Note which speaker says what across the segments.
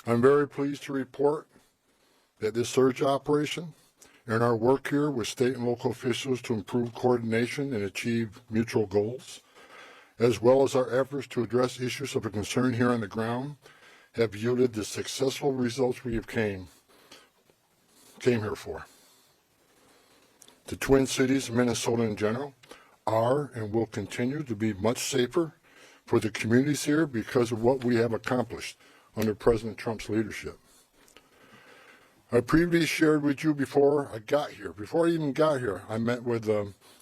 Speaker 1: I'm very pleased to report that this surge operation and our work here with state and local officials to improve coordination and achieve mutual goals, as well as our efforts to address issues of concern here on the ground, have yielded the successful results we have came here for. The Twin Cities of Minnesota in general are and will continue to be much safer for the communities here because of what we have accomplished under President Trump's leadership. I previously shared with you before I even got here, I met with,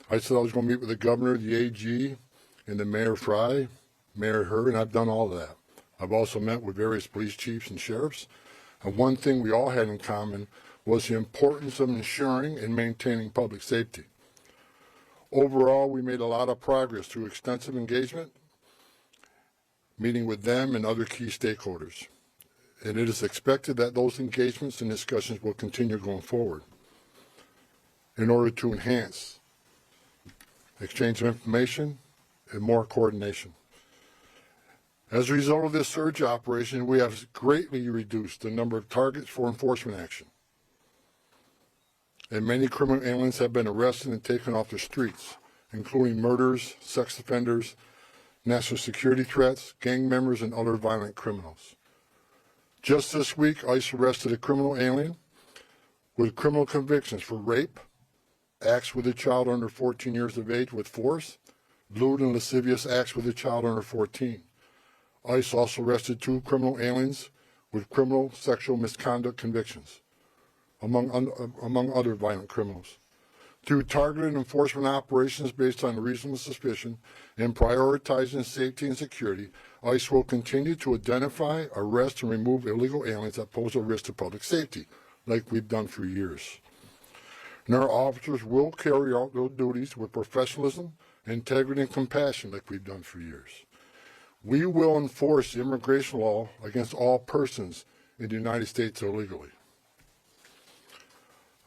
Speaker 1: I said I was going to meet with the governor, the AG, and the Mayor Fry, Mayor Hurd, and I've done all of that. I've also met with various police chiefs and sheriffs, and one thing we all had in common was the importance of ensuring and maintaining public safety. Overall, we made a lot of progress through extensive engagement, meeting with them and other key stakeholders. And it is expected that those engagements and discussions will continue going forward in order to enhance exchange of information and more coordination. As a result of this surge operation, we have greatly reduced the number of targets for enforcement action. And many criminal aliens have been arrested and taken off the streets, including murderers, sex offenders, national security threats, gang members, and other violent criminals. Just this week, ICE arrested a criminal alien with criminal convictions for rape, acts with a child under 14 years of age with force, lewd and lascivious acts with a child under 14. ICE also arrested 2 criminal aliens with criminal sexual misconduct convictions, among other violent criminals. Through targeted enforcement operations based on reasonable suspicion and prioritizing safety and security, ICE will continue to identify, arrest, and remove illegal aliens that pose a risk to public safety, like we've done for years. And our officers will carry out those duties with professionalism, integrity, and compassion, like we've done for years. We will enforce the immigration law against all persons in the United States illegally.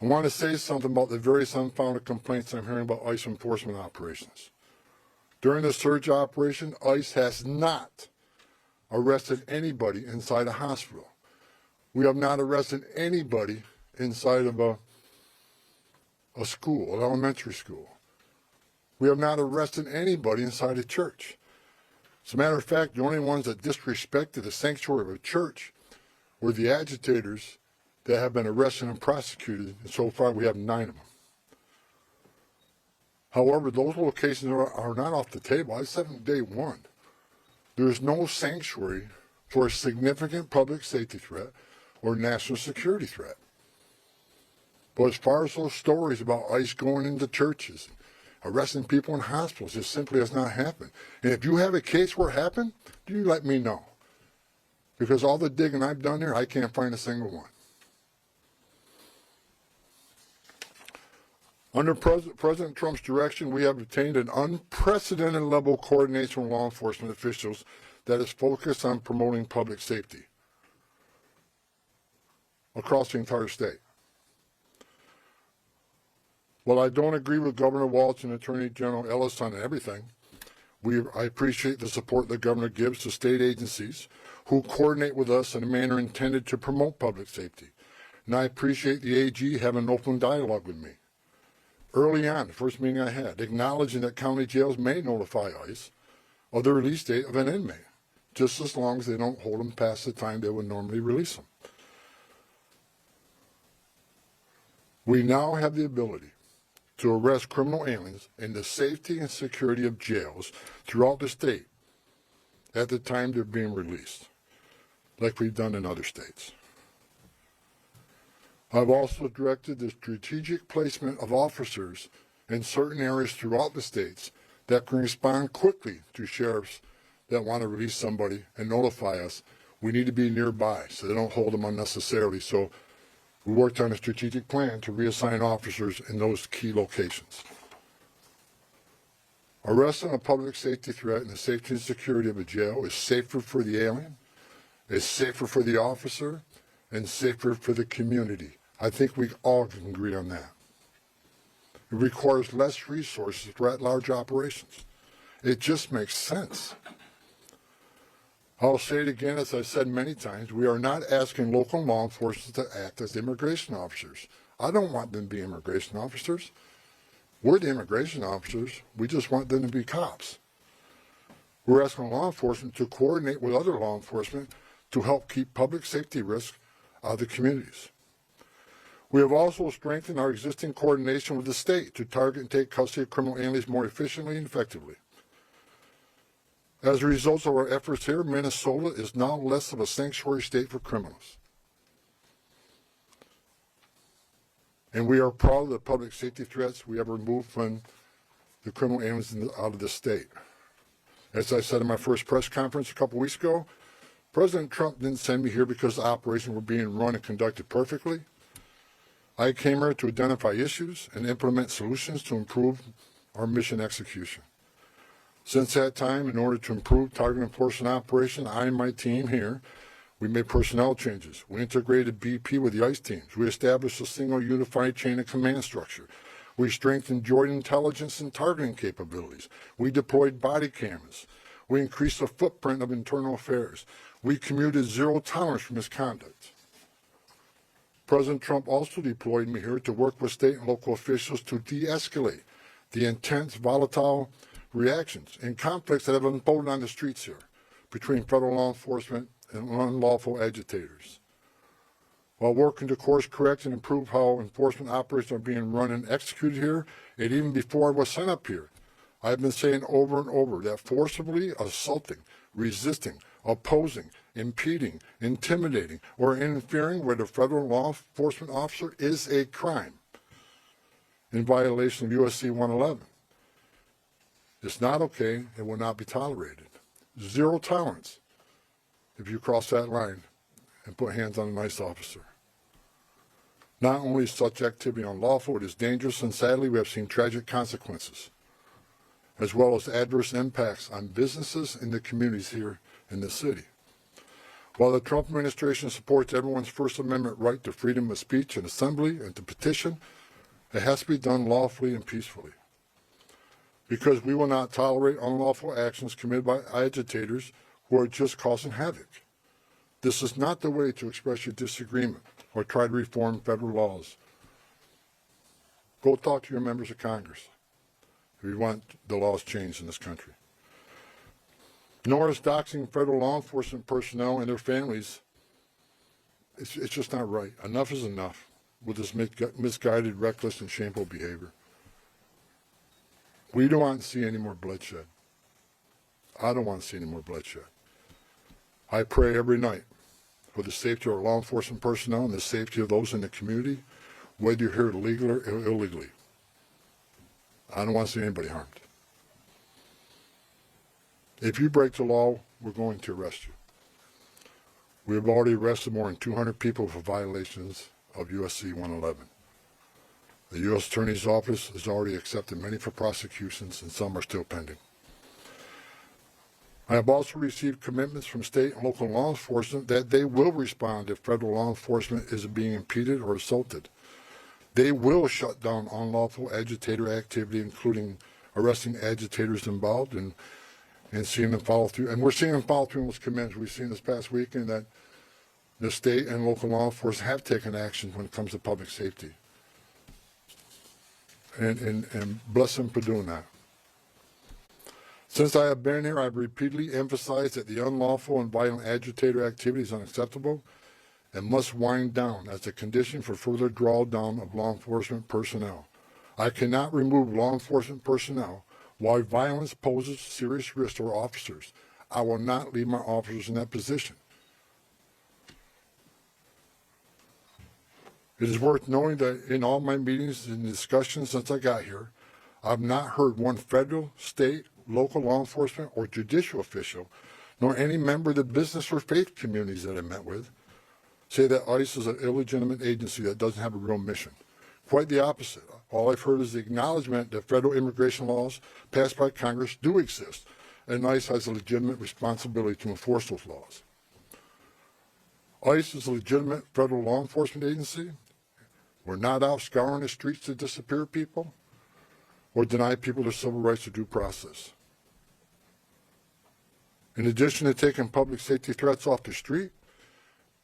Speaker 1: I want to say something about the various unfounded complaints I'm hearing about ICE enforcement operations. During the surge operation, ICE has not arrested anybody inside a hospital. We have not arrested anybody inside of a school, an elementary school. We have not arrested anybody inside a church. As a matter of fact, the only ones that disrespected the sanctuary of a church were the agitators that have been arrested and prosecuted, and so far we have 9 of them. However, those locations are not off the table. I said from day one, there is no sanctuary for a significant public safety threat or national security threat. But as far as those stories about ICE going into churches, arresting people in hospitals, it simply has not happened. And if you have a case where it happened, you let me know. Because all the digging I've done here, I can't find a single one. Under President Trump's direction, we have obtained an unprecedented level of coordination with law enforcement officials that is focused on promoting public safety across the entire state. While I don't agree with Governor Walz and Attorney General Ellis on everything, I appreciate the support the governor gives to state agencies who coordinate with us in a manner intended to promote public safety. And I appreciate the AG having an open dialogue with me. Early on, the first meeting I had, acknowledging that county jails may notify ICE of the release date of an inmate, just as long as they don't hold them past the time they would normally release them. We now have the ability to arrest criminal aliens in the safety and security of jails throughout the state at the time they're being released, like we've done in other states. I've also directed the strategic placement of officers in certain areas throughout the states that can respond quickly to sheriffs that want to release somebody and notify us. We need to be nearby so they don't hold them unnecessarily. So we worked on a strategic plan to reassign officers in those key locations. Arresting a public safety threat and the safety and security of a jail is safer for the alien, is safer for the officer, and safer for the community. I think we all can agree on that. It requires less resources for at-large operations. It just makes sense. I'll say it again, as I've said many times, we are not asking local law enforcement to act as immigration officers. I don't want them to be immigration officers. We're the immigration officers. We just want them to be cops. We're asking law enforcement to coordinate with other law enforcement to help keep public safety risks out of the communities. We have also strengthened our existing coordination with the state to target and take custody of criminal aliens more efficiently and effectively. As a result of our efforts here, Minnesota is now less of a sanctuary state for criminals. And we are proud of the public safety threats we have removed from the criminal aliens out of the state. As I said in my first press conference a couple weeks ago, President Trump didn't send me here because the operations were being run and conducted perfectly. I came here to identify issues and implement solutions to improve our mission execution. Since that time, in order to improve target enforcement operation, I and my team here, we made personnel changes. We integrated BP with the ICE teams. We established a single unified chain of command structure. We strengthened joint intelligence and targeting capabilities. We deployed body cameras. We increased the footprint of internal affairs. We commuted zero tolerance for misconduct. President Trump also deployed me here to work with state and local officials to de-escalate the intense, volatile reactions and conflicts that have unfolded on the streets here between federal law enforcement and unlawful agitators. While working to course correct and improve how enforcement operations are being run and executed here, and even before I was sent up here, I've been saying over and over that forcibly assaulting, resisting, opposing, impeding, intimidating, or interfering with a federal law enforcement officer is a crime in violation of USC 111. It's not okay and will not be tolerated. Zero tolerance if you cross that line and put hands on a nice officer. Not only is such activity unlawful, it is dangerous, and sadly we have seen tragic consequences, as well as adverse impacts on businesses and the communities here in the city. While the Trump administration supports everyone's First Amendment right to freedom of speech and assembly and to petition, it has to be done lawfully and peacefully. Because we will not tolerate unlawful actions committed by agitators who are just causing havoc. This is not the way to express your disagreement or try to reform federal laws. Go talk to your members of Congress if you want the laws changed in this country. Nor is doxing federal law enforcement personnel and their families, it's just not right. Enough is enough with this misguided, reckless, and shameful behavior. We don't want to see any more bloodshed. I don't want to see any more bloodshed. I pray every night for the safety of our law enforcement personnel and the safety of those in the community, whether you're here legally or illegally. I don't want to see anybody harmed. If you break the law, we're going to arrest you. We have already arrested more than 200 people for violations of USC 111. The U.S. Attorney's Office has already accepted many for prosecutions, and some are still pending. I have also received commitments from state and local law enforcement that they will respond if federal law enforcement is being impeded or assaulted. They will shut down unlawful agitator activity, including arresting agitators involved and seeing them follow through. And we're seeing them follow through on those commitments. We've seen this past weekend that the state and local law enforcement have taken action when it comes to public safety. And bless them for doing that. Since I have been here, I've repeatedly emphasized that the unlawful and violent agitator activity is unacceptable and must wind down as a condition for further drawdown of law enforcement personnel. I cannot remove law enforcement personnel while violence poses serious risk to our officers. I will not leave my officers in that position. It is worth knowing that in all my meetings and discussions since I got here, I've not heard one federal, state, local law enforcement, or judicial official, nor any member of the business or faith communities that I met with, say that ICE is an illegitimate agency that doesn't have a real mission. Quite the opposite. All I've heard is the acknowledgement that federal immigration laws passed by Congress do exist, and ICE has a legitimate responsibility to enforce those laws. ICE is a legitimate federal law enforcement agency. We're not out scouring the streets to disappear people or deny people their civil rights or due process. In addition to taking public safety threats off the street,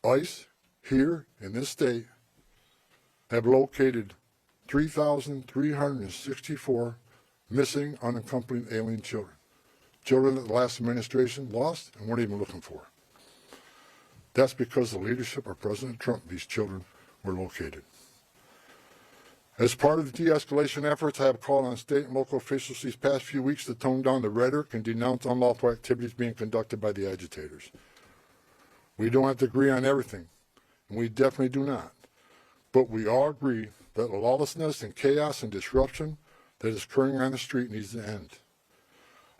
Speaker 1: ICE here in this state have located 3,364 missing unaccompanied alien children. Children that the last administration lost and weren't even looking for. That's because of the leadership of President Trump, these children were located. As part of the de-escalation efforts, I have called on state and local officials these past few weeks to tone down the rhetoric and denounce unlawful activities being conducted by the agitators. We don't have to agree on everything, and we definitely do not. But we all agree that the lawlessness and chaos and disruption that is occurring on the street needs to end.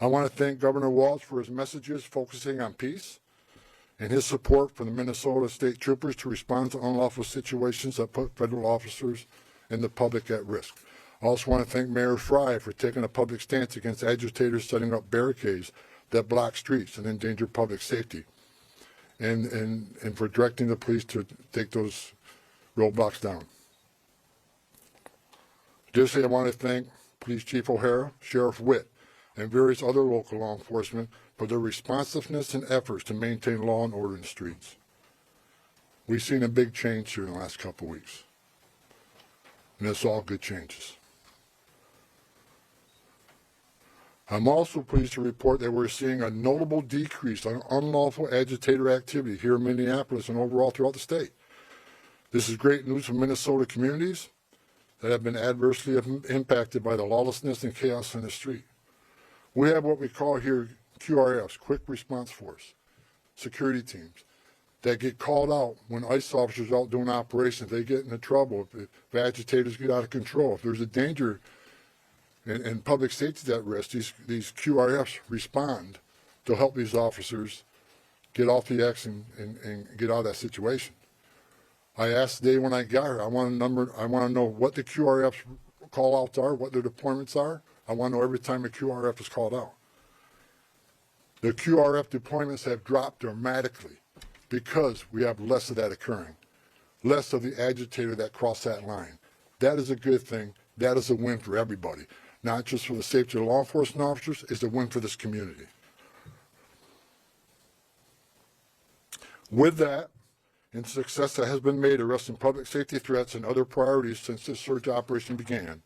Speaker 1: I want to thank Governor Walz for his messages focusing on peace and his support for the Minnesota State Troopers to respond to unlawful situations that put federal officers and the public at risk. I also want to thank Mayor Fry for taking a public stance against agitators setting up barricades that block streets and endanger public safety, and for directing the police to take those roadblocks down. Additionally, I want to thank Police Chief O'Hara, Sheriff Witt, and various other local law enforcement for their responsiveness and efforts to maintain law and order in the streets. We've seen a big change here in the last couple of weeks. And it's all good changes. I'm also pleased to report that we're seeing a notable decrease on unlawful agitator activity here in Minneapolis and overall throughout the state. This is great news for Minnesota communities that have been adversely impacted by the lawlessness and chaos on the street. We have what we call here QRFs, Quick Response Force, security teams, that get called out when ICE officers are out doing operations. They get into trouble if agitators get out of control. If there's a danger and public safety is at risk, these QRFs respond to help these officers get off the X and get out of that situation. I asked today when I got here, I want to know what the QRFs call outs are, what their deployments are. I want to know every time a QRF is called out. The QRF deployments have dropped dramatically because we have less of that occurring, less of the agitator that crossed that line. That is a good thing. That is a win for everybody, not just for the safety of law enforcement officers. It's a win for this community. With that, and success that has been made arresting public safety threats and other priorities since this search operation began,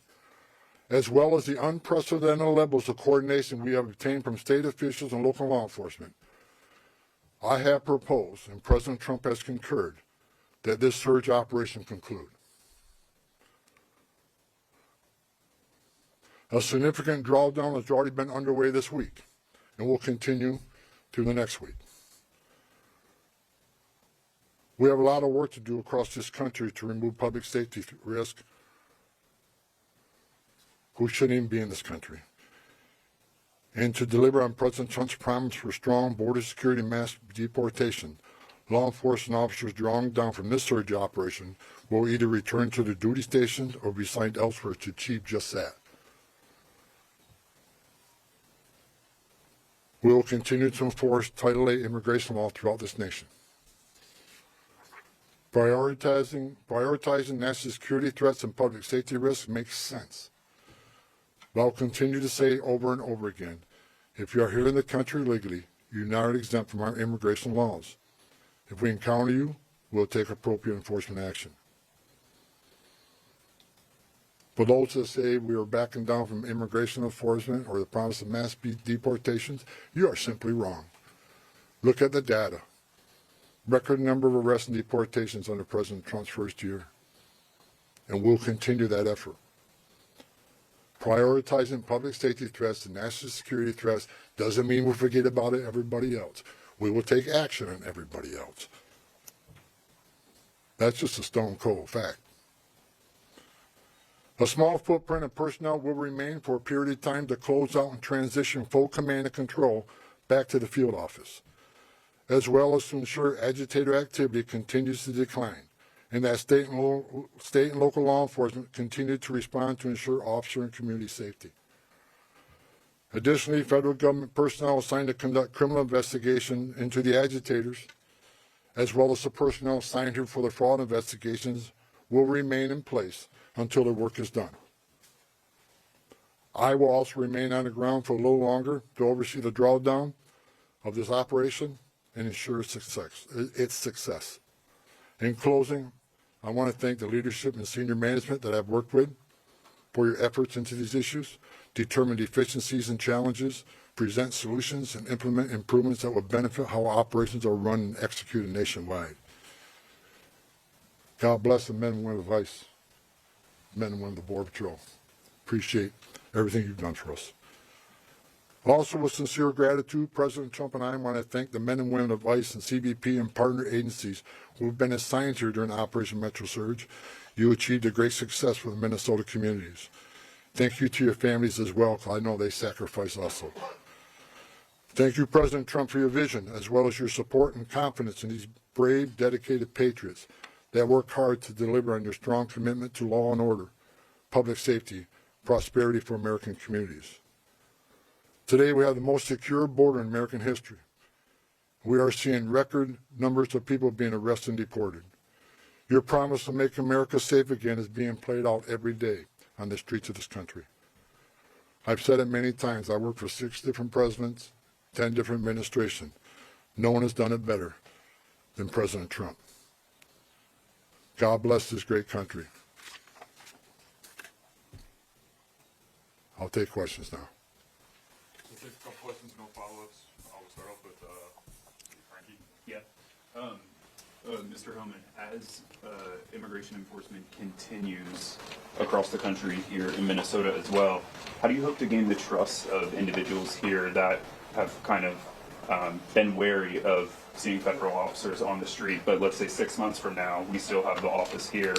Speaker 1: as well as the unprecedented levels of coordination we have obtained from state officials and local law enforcement, I have proposed, and President Trump has concurred, that this surge operation conclude. A significant drawdown has already been underway this week and will continue through the next week. We have a lot of work to do across this country to remove public safety risk who shouldn't even be in this country, and to deliver on President Trump's promise for strong border security and mass deportation. Law enforcement officers drawn down from this surge operation will either return to their duty stations or be assigned elsewhere to achieve just that. We will continue to enforce Title VIII immigration law throughout this nation. Prioritizing national security threats and public safety risks makes sense. But I'll continue to say over and over again, if you are here in the country legally, you're not exempt from our immigration laws. If we encounter you, we'll take appropriate enforcement action. For those that say we are backing down from immigration enforcement or the promise of mass deportations, you are simply wrong. Look at the data. Record number of arrests and deportations under President Trump's first year. And we'll continue that effort. Prioritizing public safety threats and national security threats doesn't mean we forget about everybody else. We will take action on everybody else. That's just a stone cold fact. A small footprint of personnel will remain for a period of time to close out and transition full command and control back to the field office, as well as to ensure agitator activity continues to decline, and that state and local law enforcement continue to respond to ensure officer and community safety. Additionally, federal government personnel assigned to conduct criminal investigation into the agitators, as well as the personnel assigned here for the fraud investigations, will remain in place until the work is done. I will also remain on the ground for a little longer to oversee the drawdown of this operation and ensure its success. In closing, I want to thank the leadership and senior management that I've worked with for your efforts into these issues, determine deficiencies and challenges, present solutions, and implement improvements that will benefit how operations are run and executed nationwide. God bless the men and women of ICE, men and women of the Border Patrol. Appreciate everything you've done for us. Also, with sincere gratitude, President Trump and I want to thank the men and women of ICE and CBP and partner agencies who have been assigned here during Operation Metro Surge. You achieved a great success for the Minnesota communities. Thank you to your families as well, because I know they sacrifice also. Thank you, President Trump, for your vision, as well as your support and confidence in these brave, dedicated patriots that work hard to deliver on your strong commitment to law and order, public safety, prosperity for American communities. Today, we have the most secure border in American history. We are seeing record numbers of people being arrested and deported. Your promise to make America safe again is being played out every day on the streets of this country. I've said it many times. I worked for 6 different presidents, 10 different administrations. No one has done it better than President Trump. God bless this great country. I'll take questions now.
Speaker 2: We'll take a couple questions, no follow-ups. I'll start off with Frankie. Yeah. Mr. Homan, as immigration enforcement continues across the country here in Minnesota as well, how do you hope to gain the trust of individuals here that have kind of been wary of seeing federal officers on the street, but let's say 6 months from now, we still have the office here,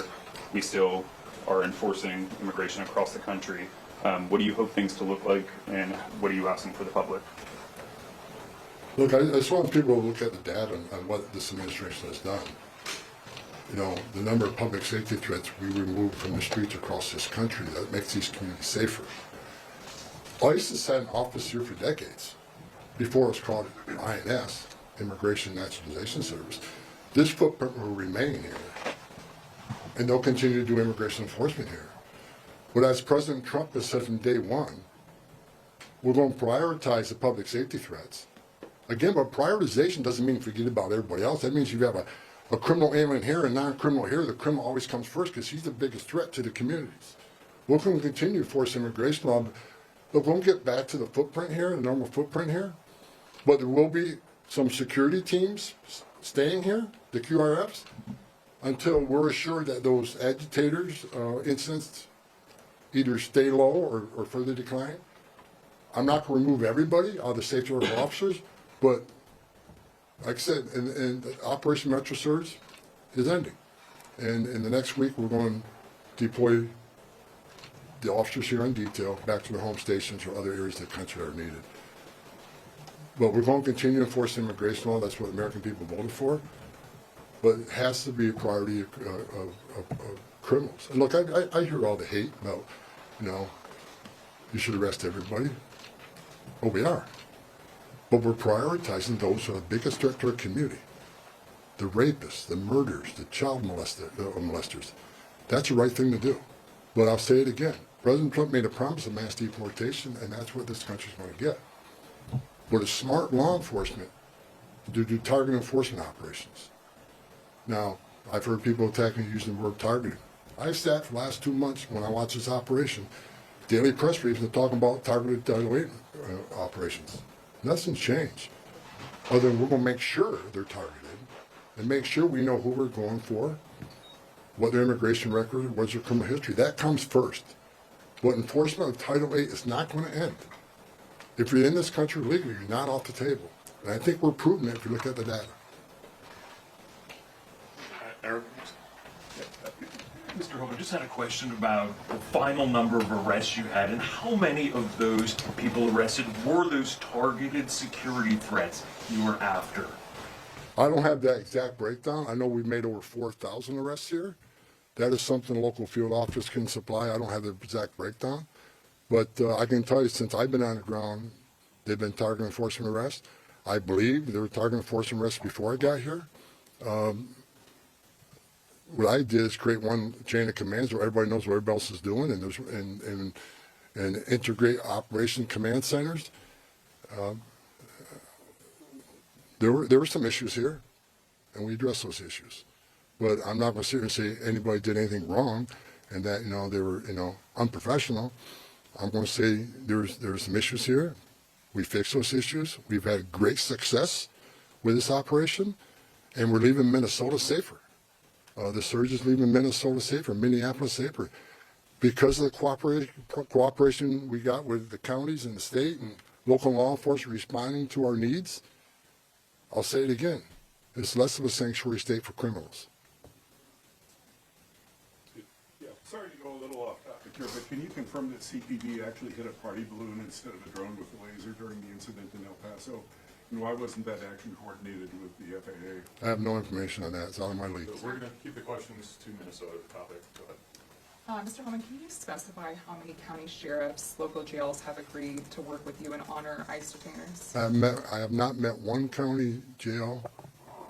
Speaker 2: we still are enforcing immigration across the country. What do you hope things to look like, and what are you asking for the public?
Speaker 1: Look, I just want people to look at the data on what this administration has done. You know, the number of public safety threats we removed from the streets across this country, that makes these communities safer. ICE has had an office here for decades, before it was called INS, Immigration Naturalization Service. This footprint will remain here, and they'll continue to do immigration enforcement here. But as President Trump has said from day one, we're going to prioritize the public safety threats. Again, but prioritization doesn't mean forget about everybody else. That means you have a criminal alien here and non-criminal here. The criminal always comes first because he's the biggest threat to the communities. We're going to continue to force immigration law. But we'll get back to the footprint here, the normal footprint here. But there will be some security teams staying here, the QRFs, until we're assured that those agitators incidents either stay low or further decline. I'm not going to remove everybody out of the safety of our officers, but like I said, and Operation Metro Surge is ending. And in the next week, we're going to deploy the officers here in detail back to their home stations or other areas of the country that are needed. But we're going to continue to enforce immigration law. That's what American people voted for. But it has to be a priority of criminals. And look, I hear all the hate about, you know, you should arrest everybody. Well, we are. But we're prioritizing those who are the biggest threat to our community. The rapists, the murderers, the child molesters. That's the right thing to do. But I'll say it again. President Trump made a promise of mass deportation, and that's what this country's going to get. But it's smart law enforcement to do target enforcement operations. Now, I've heard people attacking using the word targeting. I've sat for the last 2 months when I watch this operation, daily press briefings talking about targeted operations. Nothing's changed. Other than we're going to make sure they're targeted and make sure we know who we're going for, what their immigration record, what's their criminal history. That comes first. But enforcement of Title VIII is not going to end. If you're in this country legally, you're not off the table. And I think we're proving it if you look at the data.
Speaker 2: Eric?
Speaker 3: Mr. Homan, just had a question about the final number of arrests you had and how many of those people arrested were those targeted security threats you were after?
Speaker 1: I don't have that exact breakdown. I know we've made over 4,000 arrests here. That is something a local field office can supply. I don't have the exact breakdown. But I can tell you, since I've been on the ground, they've been target enforcement arrests. I believe there were target enforcement arrests before I got here. What I did is create one chain of commands where everybody knows what everybody else is doing, and integrate operation command centers. There were some issues here, and we addressed those issues. But I'm not going to sit here and say anybody did anything wrong and that, they were, unprofessional. I'm going to say there's some issues here. We fixed those issues. We've had great success with this operation, and we're leaving Minnesota safer. The surge is leaving Minnesota safer, Minneapolis safer, because of the cooperation we got with the counties and the state and local law enforcement responding to our needs. I'll say it again. It's less of a sanctuary state for criminals.
Speaker 4: Yeah, sorry to go a little off topic here, but can you confirm that CPD actually hit a party balloon instead of a drone with a laser during the incident in El Paso? And why wasn't that action coordinated with the FAA?
Speaker 1: I have no information on that. It's out of my league.
Speaker 2: So we're gonna keep the questions to Minnesota topic. Go ahead.
Speaker 5: Mr. Homan, can you specify how many county sheriffs, local jails have agreed to work with you and honor ICE detainers?
Speaker 1: I have not met one county jail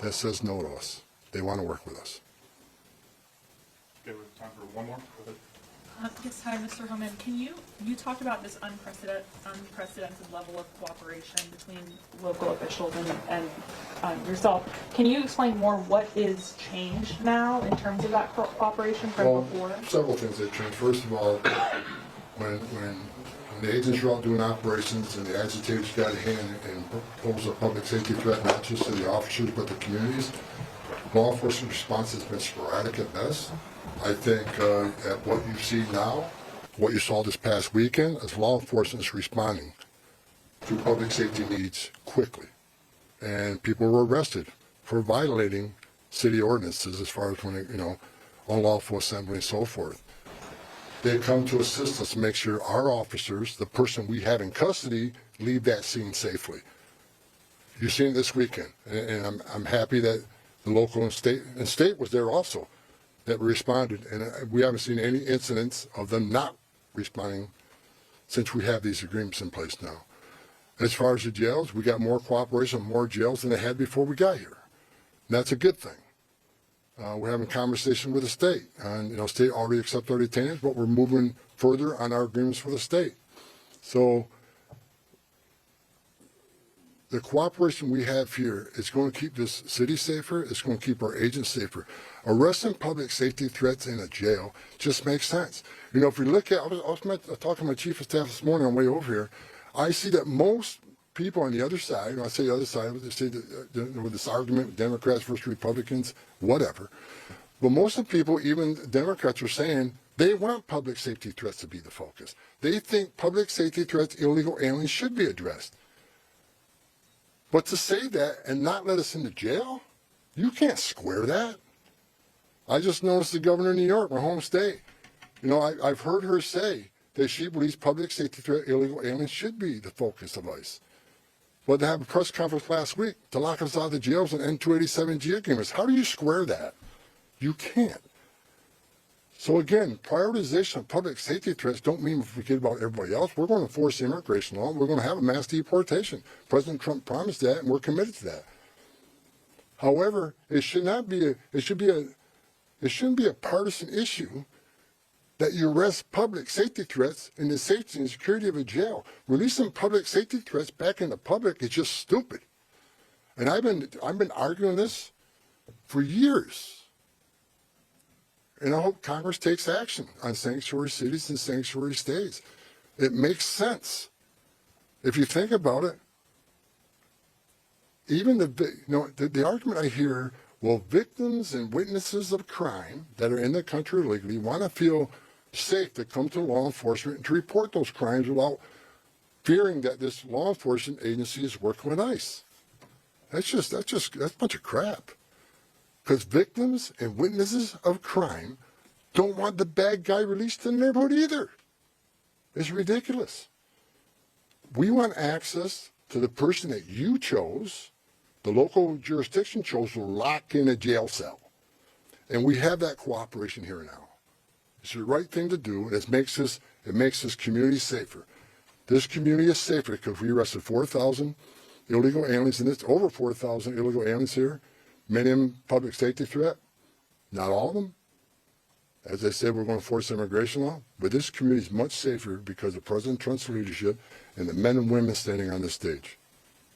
Speaker 1: that says no to us. They want to work with us.
Speaker 2: Okay, we have time for one more. Go ahead.
Speaker 6: Yes, hi, Mr. Homan. You talked about this unprecedented level of cooperation between local officials and yourself. Can you explain more what is changed now in terms of that cooperation from before?
Speaker 1: Several things have changed. First of all, when the agents were out doing operations and the agitators got a hand and posed a public safety threat not just to the officers but the communities, law enforcement response has been sporadic at best. I think at what you see now, what you saw this past weekend, is law enforcement is responding to public safety needs quickly. And people were arrested for violating city ordinances as far as when, unlawful assembly and so forth. They come to assist us to make sure our officers, the person we have in custody, leave that scene safely. You've seen it this weekend, and I'm happy that the local and state was there also, that responded, and we haven't seen any incidents of them not responding since we have these agreements in place now. As far as the jails, we got more cooperation, more jails than they had before we got here. And that's a good thing. We're having conversation with the state, and state already accepted our detainers, but we're moving further on our agreements with the state. So the cooperation we have here is going to keep this city safer. It's going to keep our agents safer. Arresting public safety threats in a jail just makes sense. If we look at, I was talking to my chief of staff this morning on the way over here, I see that most people on the other side, I say the other side, they say with this argument with Democrats versus Republicans, whatever. But most of the people, even Democrats, are saying they want public safety threats to be the focus. They think public safety threats, illegal aliens should be addressed. But to say that and not let us into jail, you can't square that. I just noticed the governor of New York, my home state. I've heard her say that she believes public safety threat, illegal aliens should be the focus of ICE. But to have a press conference last week to lock us out of the jails and end 287G agreements, how do you square that? You can't. So again, prioritization of public safety threats don't mean we forget about everybody else. We're going to enforce the immigration law. We're going to have a mass deportation. President Trump promised that, and we're committed to that. However, it shouldn't be a partisan issue that you arrest public safety threats in the safety and security of a jail. Releasing public safety threats back in the public is just stupid. And I've been arguing this for years. And I hope Congress takes action on sanctuary cities and sanctuary states. It makes sense. If you think about it, even the argument I hear, well, victims and witnesses of crime that are in the country illegally want to feel safe to come to law enforcement and to report those crimes without fearing that this law enforcement agency is working with ICE. That's a bunch of crap. Because victims and witnesses of crime don't want the bad guy released to the neighborhood either. It's ridiculous. We want access to the person that you chose, the local jurisdiction chose, to lock in a jail cell. And we have that cooperation here now. It's the right thing to do, and it makes this community safer. This community is safer because we arrested 4,000 illegal aliens, and it's over 4,000 illegal aliens here. Many of them public safety threat, not all of them. As I said, we're going to enforce immigration law, but this community is much safer because of President Trump's leadership and the men and women standing on this stage.